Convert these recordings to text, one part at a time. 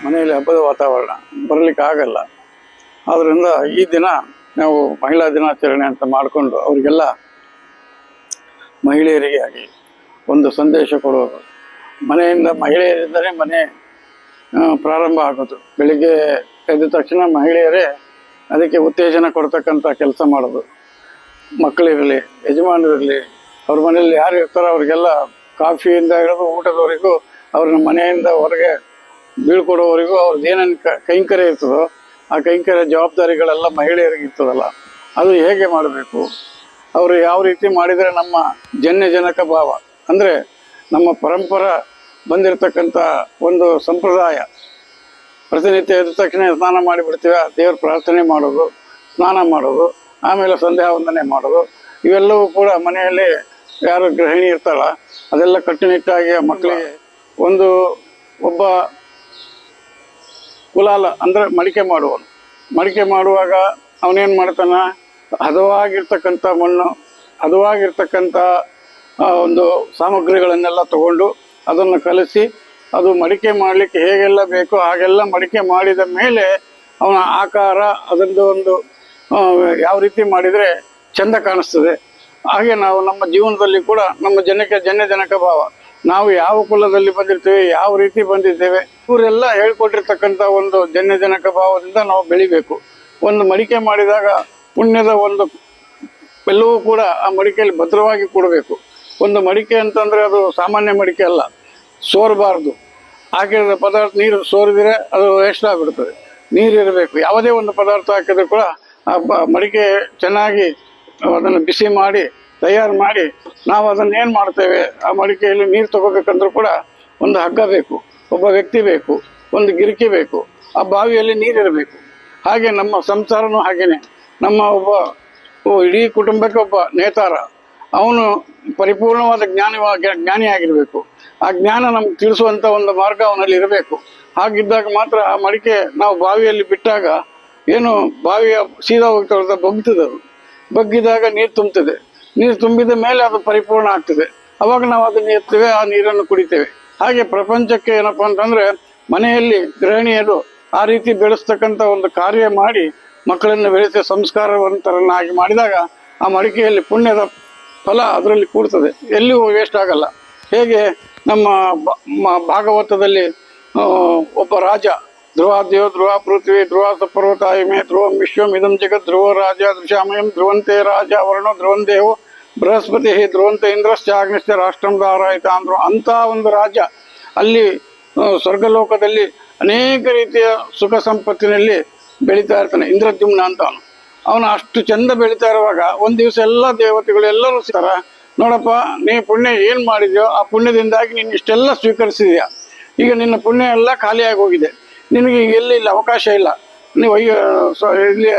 ಮನೆಯಲ್ಲಿ ಹಬ್ಬದ ವಾತಾವರಣ ಬರಲಿಕ್ಕೆ ಆಗಲ್ಲ. ಆದ್ದರಿಂದ ಈ ದಿನ ನಾವು ಮಹಿಳಾ ದಿನಾಚರಣೆ ಅಂತ ಮಾಡಿಕೊಂಡು ಅವರಿಗೆಲ್ಲ ಮಹಿಳೆಯರಿಗೆ ಆಗಿ ಒಂದು ಸಂದೇಶ ಕೊಡುವುದು. ಮನೆಯಿಂದ ಮಹಿಳೆಯರಿದ್ದರೆ ಮನೆ ಪ್ರಾರಂಭ ಆಗೋದು. ಬೆಳಿಗ್ಗೆ ಎದ್ದ ತಕ್ಷಣ ಮಹಿಳೆಯರೇ ಅದಕ್ಕೆ ಉತ್ತೇಜನ ಕೊಡ್ತಕ್ಕಂಥ ಕೆಲಸ ಮಾಡೋದು. ಮಕ್ಕಳಿರಲಿ, ಯಜಮಾನರಿರಲಿ, ಅವ್ರ ಮನೆಯಲ್ಲಿ ಯಾರು ಇರ್ತಾರೋ ಅವ್ರಿಗೆಲ್ಲ ಕಾಫಿಯಿಂದ ಹಿಡಿದು ಊಟದವರೆಗೂ ಅವ್ರನ್ನ ಮನೆಯಿಂದ ಹೊರಗೆ ಬೀಳ್ಕೊಡೋವರೆಗೂ ಅವ್ರದ್ದು ಏನೇನು ಕೈಂಕರ್ಯ ಇರ್ತದೋ ಆ ಕೈಂಕರ್ಯ ಜವಾಬ್ದಾರಿಗಳೆಲ್ಲ ಮಹಿಳೆಯರಿಗೆ ಇರ್ತದಲ್ಲ, ಅದು ಹೇಗೆ ಮಾಡಬೇಕು, ಅವರು ಯಾವ ರೀತಿ ಮಾಡಿದರೆ ನಮ್ಮ ಜನ್ಯಜನಕ ಭಾವ ಅಂದರೆ ನಮ್ಮ ಪರಂಪರ ಬಂದಿರತಕ್ಕಂಥ ಒಂದು ಸಂಪ್ರದಾಯ. ಪ್ರತಿನಿತ್ಯ ಎದ್ದ ತಕ್ಷಣ ಸ್ನಾನ ಮಾಡಿಬಿಡ್ತೀವಿ, ದೇವ್ರ ಪ್ರಾರ್ಥನೆ ಮಾಡೋದು, ಸ್ನಾನ ಮಾಡೋದು, ಆಮೇಲೆ ಸಂಧ್ಯಾ ವಂದನೆ ಮಾಡೋದು, ಇವೆಲ್ಲವೂ ಕೂಡ ಮನೆಯಲ್ಲಿ ಯಾರು ಗೃಹಿಣಿ ಇರ್ತಾಳ ಅದೆಲ್ಲ ಕಟ್ಟುನಿಟ್ಟಾಗಿ ಮಕ್ಕಳಿಗೆ ಒಬ್ಬ ಕುಲಾಲ ಅಂದರೆ ಮಡಿಕೆ ಮಾಡುವನು. ಮಡಿಕೆ ಮಾಡುವಾಗ ಅವನೇನು ಮಾಡ್ತಾನ, ಹದವಾಗಿರ್ತಕ್ಕಂಥ ಮಣ್ಣು, ಹದವಾಗಿರ್ತಕ್ಕಂಥ ಒಂದು ಸಾಮಗ್ರಿಗಳನ್ನೆಲ್ಲ ತಗೊಂಡು ಅದನ್ನು ಕಲಸಿ ಅದು ಮಡಿಕೆ ಮಾಡಲಿಕ್ಕೆ ಹೇಗೆಲ್ಲ ಬೇಕೋ ಹಾಗೆಲ್ಲ ಮಡಿಕೆ ಮಾಡಿದ ಮೇಲೆ ಅವನ ಆಕಾರ ಅದೊಂದು ಒಂದು ಯಾವ ರೀತಿ ಮಾಡಿದರೆ ಚೆಂದ ಕಾಣಿಸ್ತದೆ. ಹಾಗೆ ನಾವು ನಮ್ಮ ಜೀವನದಲ್ಲಿ ಕೂಡ ನಮ್ಮ ಜನ್ಯಜನಕ ಭಾವ, ನಾವು ಯಾವ ಕುಲದಲ್ಲಿ ಬಂದಿರ್ತೇವೆ, ಯಾವ ರೀತಿ ಬಂದಿದ್ದೇವೆ, ಇವರೆಲ್ಲ ಹೇಳ್ಕೊಟ್ಟಿರ್ತಕ್ಕಂಥ ಒಂದು ಜನ್ಯಜನಕ ಭಾವದಿಂದ ನಾವು ಬೆಳಿಬೇಕು. ಒಂದು ಮಡಿಕೆ ಮಾಡಿದಾಗ ಪುಣ್ಯದ ಎಲ್ಲವೂ ಕೂಡ ಆ ಮಡಿಕೆಯಲ್ಲಿ ಭದ್ರವಾಗಿ ಕೊಡಬೇಕು. ಒಂದು ಮಡಿಕೆ ಅಂತಂದರೆ ಅದು ಸಾಮಾನ್ಯ ಮಡಿಕೆ ಅಲ್ಲ, ಸೋರಬಾರ್ದು. ಹಾಕಿದ ಪದಾರ್ಥ ನೀರು ಸೋರಿದರೆ ಅದು ವೇಸ್ಟ್ ಆಗಿಬಿಡ್ತದೆ. ನೀರಿರಬೇಕು. ಯಾವುದೇ ಒಂದು ಪದಾರ್ಥ ಹಾಕಿದ್ರು ಕೂಡ ಆ ಮಡಿಕೆ ಚೆನ್ನಾಗಿ ಅದನ್ನು ಬಿಸಿ ಮಾಡಿ ತಯಾರು ಮಾಡಿ ನಾವು ಅದನ್ನು ಏನು ಮಾಡ್ತೇವೆ, ಆ ಮಡಿಕೆಯಲ್ಲಿ ನೀರು ತಗೋಬೇಕಂದ್ರೂ ಕೂಡ ಒಂದು ಹಗ್ಗ ಬೇಕು, ಒಬ್ಬ ವ್ಯಕ್ತಿ ಬೇಕು, ಒಂದು ಗಿರಿಕಿ ಬೇಕು, ಆ ಬಾವಿಯಲ್ಲಿ ನೀರಿರಬೇಕು. ಹಾಗೆ ನಮ್ಮ ಸಂಸಾರನೂ ಹಾಗೇನೆ. ನಮ್ಮ ಇಡೀ ಕುಟುಂಬಕ್ಕೆ ಒಬ್ಬ ನೇತಾರ, ಅವನು ಪರಿಪೂರ್ಣವಾದ ಜ್ಞಾನಿಯಾಗಿರಬೇಕು. ಆ ಜ್ಞಾನ ನಮ್ಗೆ ತಿಳಿಸುವಂಥ ಒಂದು ಮಾರ್ಗ ಅವನಲ್ಲಿ ಇರಬೇಕು. ಹಾಗಿದ್ದಾಗ ಮಾತ್ರ ಆ ಮಡಿಕೆ ನಾವು ಬಾವಿಯಲ್ಲಿ ಬಿಟ್ಟಾಗ ಏನು ಬಾವಿಯ ಸೀದಾ ಹೋಗ್ತಾ ಬಗ್ತದೆ. ಅದು ಬಗ್ಗಿದಾಗ ನೀರು ತುಂಬುತ್ತದೆ. ನೀರು ತುಂಬಿದ ಮೇಲೆ ಅದು ಪರಿಪೂರ್ಣ ಆಗ್ತದೆ. ಅವಾಗ ನಾವು ಅದನ್ನು ಎತ್ತೇವೆ, ಆ ನೀರನ್ನು ಕುಡಿತೇವೆ. ಹಾಗೆ ಪ್ರಪಂಚಕ್ಕೆ ಏನಪ್ಪ ಅಂತಂದರೆ ಮನೆಯಲ್ಲಿ ಗೃಹಿಣಿಯರು ಆ ರೀತಿ ಬೆಳೆಸ್ತಕ್ಕಂಥ ಒಂದು ಕಾರ್ಯ ಮಾಡಿ ಮಕ್ಕಳನ್ನು ಬೆಳೆಸಿ ಸಂಸ್ಕಾರವಂತರನ್ನಾಗಿ ಮಾಡಿದಾಗ ಆ ಮಡಿಕೆಯಲ್ಲಿ ಪುಣ್ಯದ ಫಲ ಅದರಲ್ಲಿ ಕೂಡ್ತದೆ, ಎಲ್ಲಿಯೂ ವೇಸ್ಟ್ ಆಗಲ್ಲ. ಹೇಗೆ ನಮ್ಮ ಭಾಗವತದಲ್ಲಿ ಒಬ್ಬ ರಾಜ, ಧ್ರುವಾದ್ಯೋ ಧ್ರುವ ಪೃಥ್ವಿ ಧ್ರುವ ಸಪರ್ವತಾಯಿಮೇ ಧ್ರುವಂ ವಿಶ್ವಂ ಇದಂ ಜಗತ್ ಧ್ರುವ ರಾಜ ದೃಶಾಮಯಂ ಧ್ರುವಂತೆ ರಾಜ ವರ್ಣೋ ಧ್ರುವಂದೇವೋ ಬೃಹಸ್ಪತಿ ಧ್ರುವಂತೆ ಇಂದ್ರಶ್ಚ ಅಗ್ನಿಶ್ಚ ರಾಷ್ಟ್ರಂ ಧಾರಾಯಿತ ಅಂದ್ರು. ಅಂಥ ಒಂದು ರಾಜ ಅಲ್ಲಿ ಸ್ವರ್ಗಲೋಕದಲ್ಲಿ ಅನೇಕ ರೀತಿಯ ಸುಖ ಸಂಪತ್ತಿನಲ್ಲಿ ಬೆಳೀತಾ ಇರ್ತಾನೆ. ಇಂದ್ರದ್ಯುಮ್ನ ಅಂತ ಅವನು ಅಷ್ಟು ಚಂದ ಬೆಳೀತಾ ಇರುವಾಗ ಒಂದು ದಿವಸ ಎಲ್ಲ ದೇವತೆಗಳು ಎಲ್ಲರೂ ಸಿಗ್ತಾರ. ನೋಡಪ್ಪ, ನೀ ಪುಣ್ಯ ಏನು ಮಾಡಿದ್ಯೋ ಆ ಪುಣ್ಯದಿಂದಾಗಿ ನೀನು ಇಷ್ಟೆಲ್ಲ ಸ್ವೀಕರಿಸಿದ್ಯಾ. ಈಗ ನಿನ್ನ ಪುಣ್ಯ ಎಲ್ಲ ಖಾಲಿಯಾಗಿ ಹೋಗಿದೆ, ನಿನಗೆ ಈಗ ಎಲ್ಲಿಲ್ಲ ಅವಕಾಶ ಇಲ್ಲ. ನೀವು ಇಲ್ಲಿ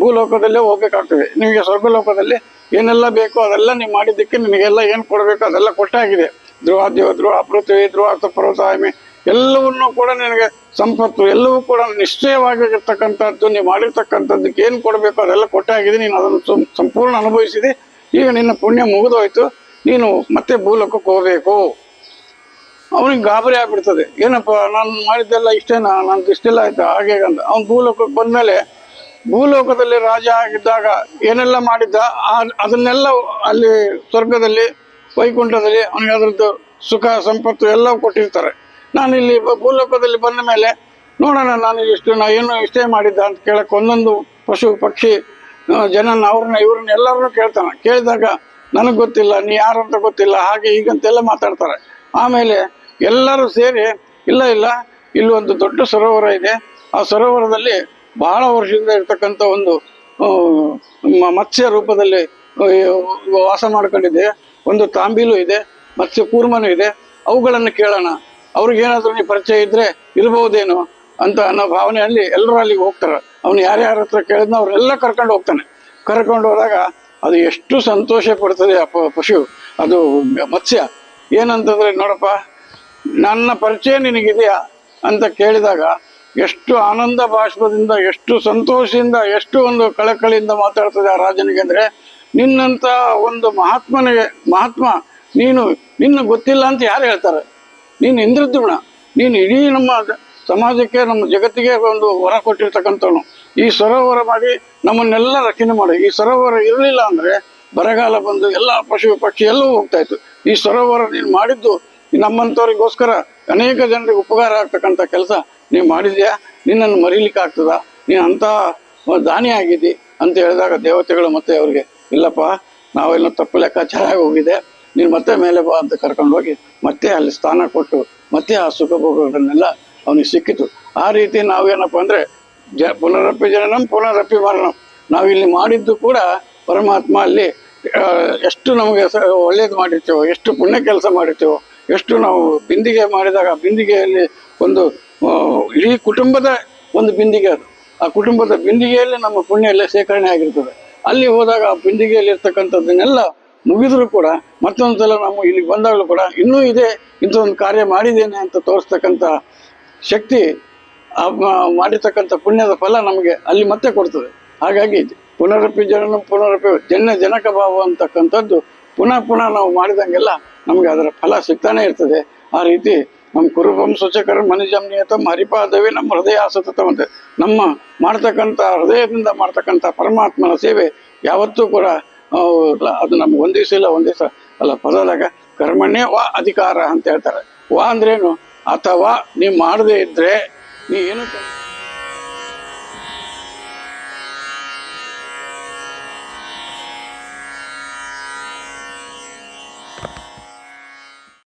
ಭೂಲೋಕದಲ್ಲೇ ಹೋಗ್ಬೇಕಾಗ್ತದೆ. ನಿಮಗೆ ಸ್ವರ್ಗಲೋಕದಲ್ಲಿ ಏನೆಲ್ಲ ಬೇಕೋ ಅದೆಲ್ಲ ನೀವು ಮಾಡಿದ್ದಕ್ಕೆ ನಿನಗೆಲ್ಲ ಏನು ಕೊಡಬೇಕು ಅದೆಲ್ಲ ಕೊಟ್ಟಾಗಿದೆ. ಧ್ರುವಾದ್ಯೋ ಧ್ರುವ ಪೃಥ್ವಿ ಧ್ರುವ ಸಪರ್ವತಾಯಿಮೆ ಎಲ್ಲವನ್ನೂ ಕೂಡ ನಿನಗೆ ಸಂಪತ್ತು ಎಲ್ಲವೂ ಕೂಡ ನಿಶ್ಚಯವಾಗಿರ್ತಕ್ಕಂಥದ್ದು. ನೀವು ಮಾಡಿರ್ತಕ್ಕಂಥದ್ದಕ್ಕೆ ಏನು ಕೊಡಬೇಕು ಅದೆಲ್ಲ ಕೊಟ್ಟಾಗಿದೆ. ನೀನು ಅದನ್ನು ಸಂಪೂರ್ಣ ಅನುಭವಿಸಿದೆ. ಈಗ ನಿನ್ನ ಪುಣ್ಯ ಮುಗಿದೋಯ್ತು, ನೀನು ಮತ್ತೆ ಭೂಲೋಕಕ್ಕೆ ಹೋಗಬೇಕು. ಅವನಿಗೆ ಗಾಬರಿ ಆಗ್ಬಿಡ್ತದೆ. ಏನಪ್ಪ, ನಾನು ಮಾಡಿದ್ದೆಲ್ಲ ಇಷ್ಟೇನಾ, ನಂದು ಇಷ್ಟೆಲ್ಲ ಆಯ್ತಾ, ಹಾಗೆ ಅಂತ. ಅವ್ನು ಭೂಲೋಕಕ್ಕೆ ಬಂದಮೇಲೆ ಭೂಲೋಕದಲ್ಲಿ ರಾಜ ಆಗಿದ್ದಾಗ ಏನೆಲ್ಲ ಮಾಡಿದ್ದ ಅದನ್ನೆಲ್ಲ ಅಲ್ಲಿ ಸ್ವರ್ಗದಲ್ಲಿ ವೈಕುಂಠದಲ್ಲಿ ಅವನಿಗೆ ಅದರದ್ದು ಸುಖ ಸಂಪತ್ತು ಎಲ್ಲವೂ ಕೊಟ್ಟಿರ್ತಾರೆ. ನಾನಿಲ್ಲಿ ಭೂಲೋಕದಲ್ಲಿ ಬಂದ ಮೇಲೆ ನೋಡೋಣ ನಾನು ಏನು ಇಷ್ಟೇ ಮಾಡಿದ್ದ ಅಂತ ಕೇಳಕ್ಕೆ ಒಂದೊಂದು ಪಶು ಪಕ್ಷಿ ಜನನ ಇವ್ರನ್ನ ಎಲ್ಲರನ್ನೂ ಕೇಳ್ತಾನೆ. ಕೇಳಿದಾಗ ನನಗೆ ಗೊತ್ತಿಲ್ಲ, ನೀ ಯಾರು ಅಂತ ಗೊತ್ತಿಲ್ಲ, ಹಾಗೆ ಹೀಗಂತೆಲ್ಲ ಮಾತಾಡ್ತಾರೆ. ಆಮೇಲೆ ಎಲ್ಲರೂ ಸೇರಿ ಇಲ್ಲ ಇಲ್ಲಿ ಒಂದು ದೊಡ್ಡ ಸರೋವರ ಇದೆ, ಆ ಸರೋವರದಲ್ಲಿ ಬಹಳ ವರ್ಷದಿಂದ ಇರ್ತಕ್ಕಂಥ ಒಂದು ಮತ್ಸ್ಯ ರೂಪದಲ್ಲಿ ವಾಸ ಮಾಡ್ಕೊಂಡಿದೆ, ಒಂದು ತಾಂಬೀಲು ಇದೆ, ಮತ್ಸ್ಯ ಕೂರ್ಮನೂ ಇದೆ, ಅವುಗಳನ್ನು ಕೇಳೋಣ. ಅವ್ರಿಗೇನಾದ್ರೂ ನೀ ಪರಿಚಯ ಇದ್ರೆ ಇರ್ಬಹುದೇನೋ ಅಂತ ಅನ್ನೋ ಭಾವನೆಯಲ್ಲಿ ಎಲ್ಲರೂ ಅಲ್ಲಿಗೆ ಹೋಗ್ತಾರೆ. ಅವನು ಯಾರ್ಯಾರ ಹತ್ರ ಕೇಳಿದ್ನ ಅವರೆಲ್ಲ ಕರ್ಕೊಂಡು ಹೋಗ್ತಾನೆ. ಕರ್ಕೊಂಡು ಹೋದಾಗ ಅದು ಎಷ್ಟು ಸಂತೋಷ ಪಡ್ತದೆ ಆ ಪಶು, ಅದು ಮತ್ಸ್ಯ. ಏನಂತಂದ್ರೆ, ನೋಡಪ್ಪ, ನನ್ನ ಪರಿಚಯ ನಿನಗಿದೆಯಾ ಅಂತ ಕೇಳಿದಾಗ ಎಷ್ಟು ಆನಂದ ಬಾಷ್ಪದಿಂದ, ಎಷ್ಟು ಸಂತೋಷದಿಂದ, ಎಷ್ಟು ಒಂದು ಕಳಕಳಿಯಿಂದ ಮಾತಾಡ್ತದೆ ಆ ರಾಜನಿಗೆ. ಅಂದರೆ ನಿನ್ನಂಥ ಒಂದು ಮಹಾತ್ಮ ನಿನ್ನ ಗೊತ್ತಿಲ್ಲ ಅಂತ ಯಾರು ಹೇಳ್ತಾರೆ? ನೀನು ಇಂದ್ರದ್ಯುಮ್ನ, ನೀನು ಇಡೀ ನಮ್ಮ ಸಮಾಜಕ್ಕೆ ನಮ್ಮ ಜಗತ್ತಿಗೆ ಒಂದು ವರ ಕೊಟ್ಟಿರ್ತಕ್ಕಂಥವನು. ಈ ಸರೋವರ ಮಾಡಿ ನಮ್ಮನ್ನೆಲ್ಲ ರಕ್ಷಣೆ ಮಾಡಿ. ಈ ಸರೋವರ ಇರಲಿಲ್ಲ ಅಂದ್ರೆ ಬರಗಾಲ ಬಂದು ಎಲ್ಲ ಪಶು ಪಕ್ಷಿ ಎಲ್ಲವೂ ಹೋಗ್ತಾ ಇತ್ತು. ಈ ಸರೋವರ ನೀನು ಮಾಡಿದ್ದು ನಮ್ಮಂಥವ್ರಿಗೋಸ್ಕರ ಅನೇಕ ಜನರಿಗೆ ಉಪಕಾರ ಆಗ್ತಕ್ಕಂಥ ಕೆಲಸ ನೀವು ಮಾಡಿದ್ಯಾ. ನಿನ್ನನ್ನು ಮರೀಲಿಕ್ಕೆ ಆಗ್ತದ? ನೀನು ಅಂಥ ದಾನಿ ಆಗಿದ್ದಿ ಅಂತ ಹೇಳಿದಾಗ ದೇವತೆಗಳು ಮತ್ತೆ ಅವ್ರಿಗೆ, ಇಲ್ಲಪ್ಪ ನಾವೆಲ್ಲ ತಪ್ಪು ಲೆಕ್ಕಾಚಾರ ಹೋಗಿದೆ, ನೀನು ಮತ್ತೆ ಮೇಲೆ ಬಾ ಅಂತ ಕರ್ಕೊಂಡು ಹೋಗಿ ಮತ್ತೆ ಅಲ್ಲಿ ಸ್ಥಾನ ಕೊಟ್ಟು ಮತ್ತೆ ಆ ಸುಖ ಭೋಗಗಳನ್ನೆಲ್ಲ ಅವನಿಗೆ ಸಿಕ್ಕಿತು. ಆ ರೀತಿ ನಾವೇನಪ್ಪ ಅಂದರೆ ಪುನರಪಿ ಜನನಂ ಪುನರಪಿ ಮರಣಂ. ನಾವಿಲ್ಲಿ ಮಾಡಿದ್ದು ಕೂಡ ಪರಮಾತ್ಮ ಅಲ್ಲಿ ಎಷ್ಟು ನಮಗೆ ಒಳ್ಳೇದು ಮಾಡಿರ್ತೇವೋ, ಎಷ್ಟು ಪುಣ್ಯ ಕೆಲಸ ಮಾಡಿರ್ತೇವೋ, ಎಷ್ಟು ನಾವು ಬಿಂದಿಗೆ ಮಾಡಿದಾಗ ಬಿಂದಿಗೆಯಲ್ಲಿ ಒಂದು ಇಡೀ ಕುಟುಂಬದ ಒಂದು ಬಿಂದಿಗೆ ಅದು. ಆ ಕುಟುಂಬದ ಬಿಂದಿಗೆಯಲ್ಲಿ ನಮ್ಮ ಪುಣ್ಯ ಎಲ್ಲ ಶೇಖರಣೆ ಆಗಿರ್ತದೆ. ಅಲ್ಲಿ ಹೋದಾಗ ಆ ಬಿಂದಿಗೆಯಲ್ಲಿ ಇರ್ತಕ್ಕಂಥದ್ದನ್ನೆಲ್ಲ ಮುಗಿದ್ರು ಕೂಡ ಮತ್ತೊಂದ್ಸಲ ನಾವು ಇಲ್ಲಿಗೆ ಬಂದಾಗಲೂ ಕೂಡ ಇನ್ನೂ ಇದೆ, ಇಂಥ ಒಂದು ಕಾರ್ಯ ಮಾಡಿದ್ದೇನೆ ಅಂತ ತೋರಿಸ್ತಕ್ಕಂಥ ಶಕ್ತಿ ಮಾಡಿರ್ತಕ್ಕಂಥ ಪುಣ್ಯದ ಫಲ ನಮಗೆ ಅಲ್ಲಿ ಮತ್ತೆ ಕೊಡ್ತದೆ. ಹಾಗಾಗಿ ಪುನರಪಿ ಜನನ ಪುನರಪಿ ಜನಕ ಭಾವ ಅಂತಕ್ಕಂಥದ್ದು ಪುನಃ ಪುನಃ ನಾವು ಮಾಡಿದಂಗೆಲ್ಲ ನಮಗೆ ಅದರ ಫಲ ಸಿಗ್ತಾನೆ ಇರ್ತದೆ. ಆ ರೀತಿ ನಮ್ಮ ಕುರುಬಂ ಸ್ವಚ್ಛಕರ ಮನಿಜಂ ನಿಯತಂ ಹರಿಪಾದವೇ ನಮ್ಮ ಹೃದಯ ಸತತಂ ಅಂತ ನಮ್ಮ ಮಾಡ್ತಕ್ಕಂಥ ಹೃದಯದಿಂದ ಮಾಡ್ತಕ್ಕಂಥ ಪರಮಾತ್ಮನ ಸೇವೆ ಯಾವತ್ತೂ ಕೂಡ ಅದು ನಮ್ಗೆ ಒಂದಿಸಿಲ್ಲ ಒಂದಿವಸ ಅಲ್ಲ. ಪದದಾಗ ಕರ್ಮಣ್ಯ ವಾ ಅಧಿಕಾರ ಅಂತ ಹೇಳ್ತಾರೆ. ವಾ ಅಂದ್ರೇನು? ಅಥವಾ ನೀವು ಮಾಡದೇ ಇದ್ರೆ ನೀ ಏನು